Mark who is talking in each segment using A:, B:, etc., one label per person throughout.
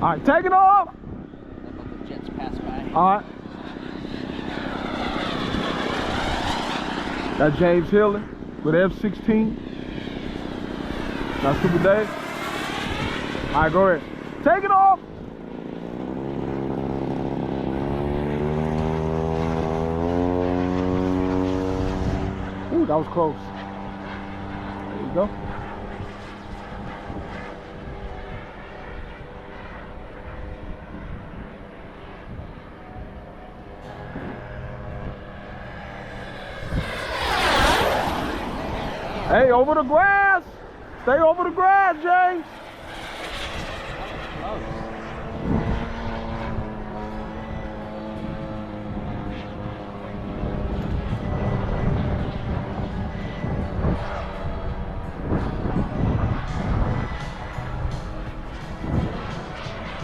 A: All right, take it off.
B: Let the jets pass by.
A: All right. That's James Hillin with F-16. That's Super Dave. All right, go ahead. Take it off. Ooh, that was close. There you go. Hey, over the grass. Stay over the grass, James.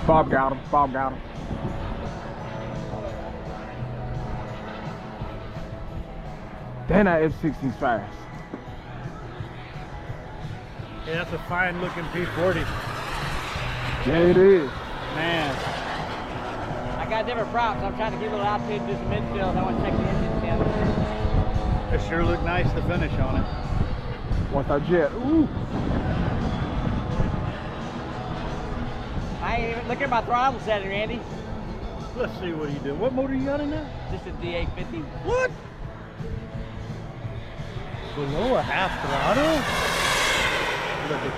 A: Bob got him. Bob got him. Damn, that F-16's fast.
C: Yeah, that's a fine looking P-40.
A: Yeah, it is.
C: Man.
B: I got different props. I'm trying to keep a little altitude, do some midfield. I want to check the engine down.
C: It sure looked nice to finish on it.
A: Once that jet. Ooh.
B: I ain't even look at my throttle setting, Randy.
C: Let's see what you do. What motor you got in there?
B: Just a D850.
C: What? Below a half throttle? Look at you.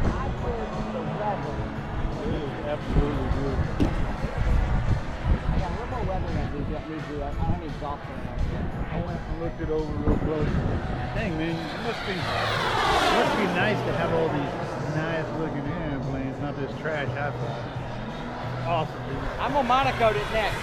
B: I put the weather.
C: It is absolutely good.
B: I got a little more weather than I do. I don't have any exhaust on it.
C: I went and looked it over real close. Dang, man, it must be nice to have all these nice looking airplanes, not this trash I fly. Awesome, dude.
B: I'm gonna Monaco it next.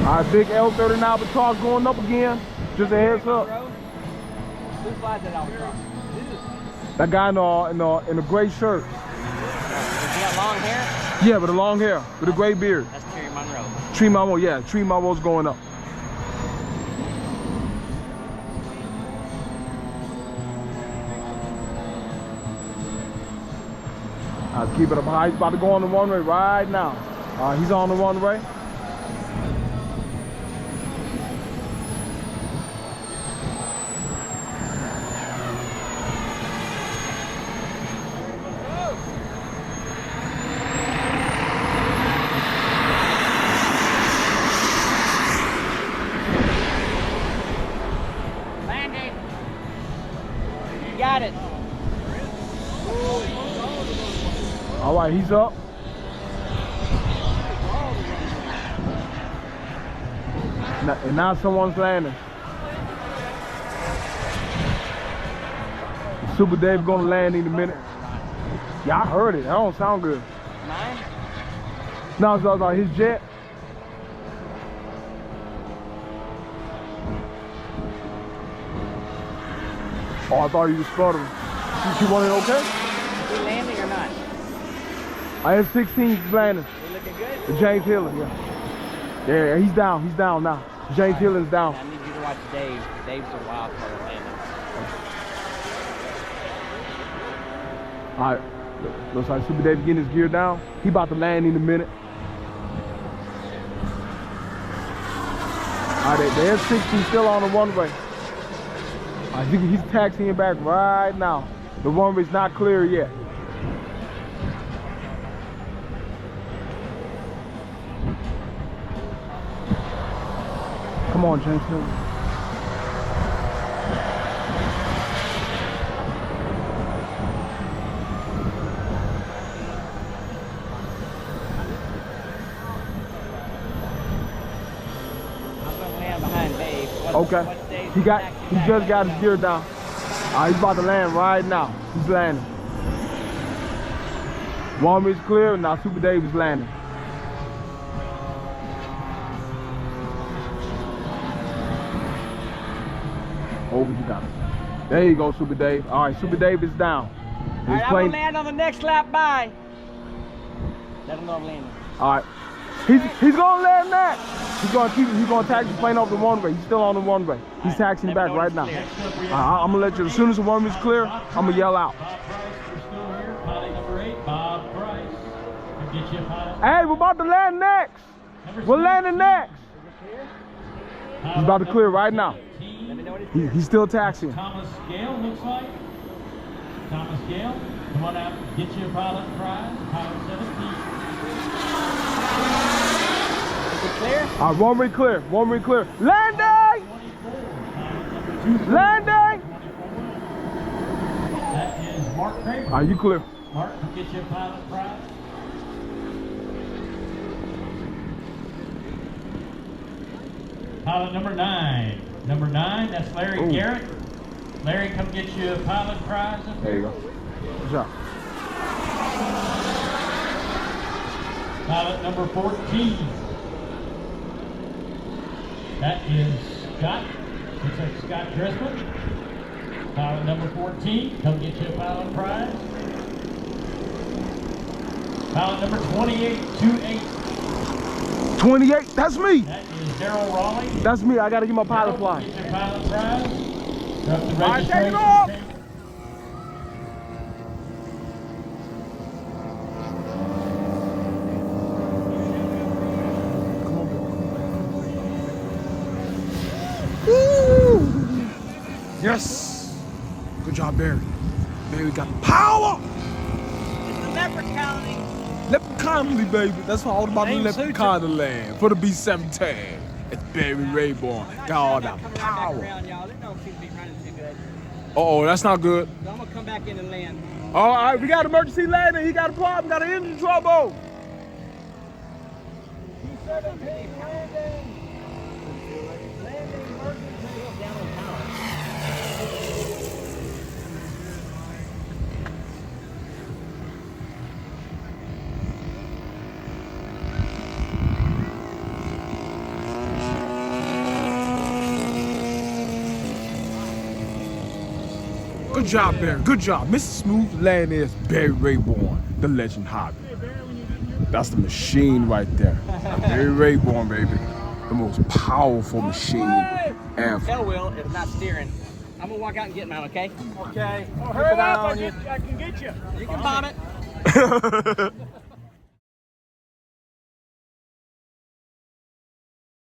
A: All right, big L39 Batar going up again. Just a heads up.
B: Who flies that out front?
A: That guy in a gray shirt.
B: Does he got long hair?
A: Yeah, with the long hair, with a gray beard.
B: That's Terry Monroe.
A: Tree Monroe, yeah, Tree Monroe's going up. Let's keep it up high. He's about to go on the runway right now. He's on the runway.
B: Landing. You got it.
A: All right, he's up. And now someone's landing. Super Dave gonna land in a minute. Yeah, I heard it. That don't sound good.
B: Mine?
A: No, it's his jet. Oh, I thought you was sputtering. You want it okay?
B: Is he landing or not?
A: I have 16 landing.
B: You looking good?
A: James Hillin, yeah. Yeah, he's down now. James Hillin's down.
B: I need you to watch Dave. Dave's a wild card landing.
A: All right, looks like Super Dave getting his gear down. He about to land in a minute. All right, the F-16 still on the runway. He's taxiing back right now. The runway's not clear yet. Come on, James Hillin.
B: down behind Dave.
A: Okay. He just got his gear down. He's about to land right now. He's landing. Warm is clear, now Super Dave is landing. Over you got it. There you go, Super Dave. All right, Super Dave is down.
B: All right, I'm gonna land on the next lap by. Let him know I'm landing.
A: All right. He's gonna land next. He's gonna taxi the plane over the runway. He's still on the runway. He's taxiing back right now. I'm gonna let you, as soon as the runway's clear, I'm gonna yell out. Hey, we're about to land next. We're landing next. He's about to clear right now. He's still taxiing.
D: Thomas Gale looks like. Thomas Gale, come on out, get you a pilot prize, pilot 17.
B: Is it clear?
A: All right, runway clear, runway clear. Landing! Landing!
D: That is Mark Kramer.
A: All right, you clear.
D: Mark, come get you a pilot prize. Pilot number 9. Number 9, that's Larry Garrett. Larry, come get you a pilot prize.
A: There you go. Good job.
D: Pilot number 14. That is Scott. Looks like Scott Drisman. Pilot number 14, come get you a pilot prize. Pilot number 28, 28.
A: 28, that's me.
D: That is Daryl Raleigh.
A: That's me. I gotta get my pilot fly.
D: Get your pilot prize. Drop the
A: All right, take it
D: registration
A: off.
D: table.
A: Woo! Yes. Good job, Barry. Barry got the power.
B: It's the leopard colony.
A: Leprechaun, baby. That's all about the Leprechaun land for the B17. It's Barry Raborn. Got all that power.
B: Around, y'all. It don't seem to be running too good.
A: Oh, that's not good.
B: So I'm gonna come back in and land.
A: All right, we got emergency landing. He got a problem. Got an engine trouble.
B: B17 landing. Landing emergency. Down on power.
A: Good job, Barry. Good job. Mr. Smooth Land is Barry Raborn, the legend hobby. That's the machine right there. Barry Raborn, baby. The most powerful machine ever.
B: Tail wheel is not steering. I'm gonna walk out and get mine, okay?
C: Okay. Oh, hurry up, I can get you.
B: You can bomb it.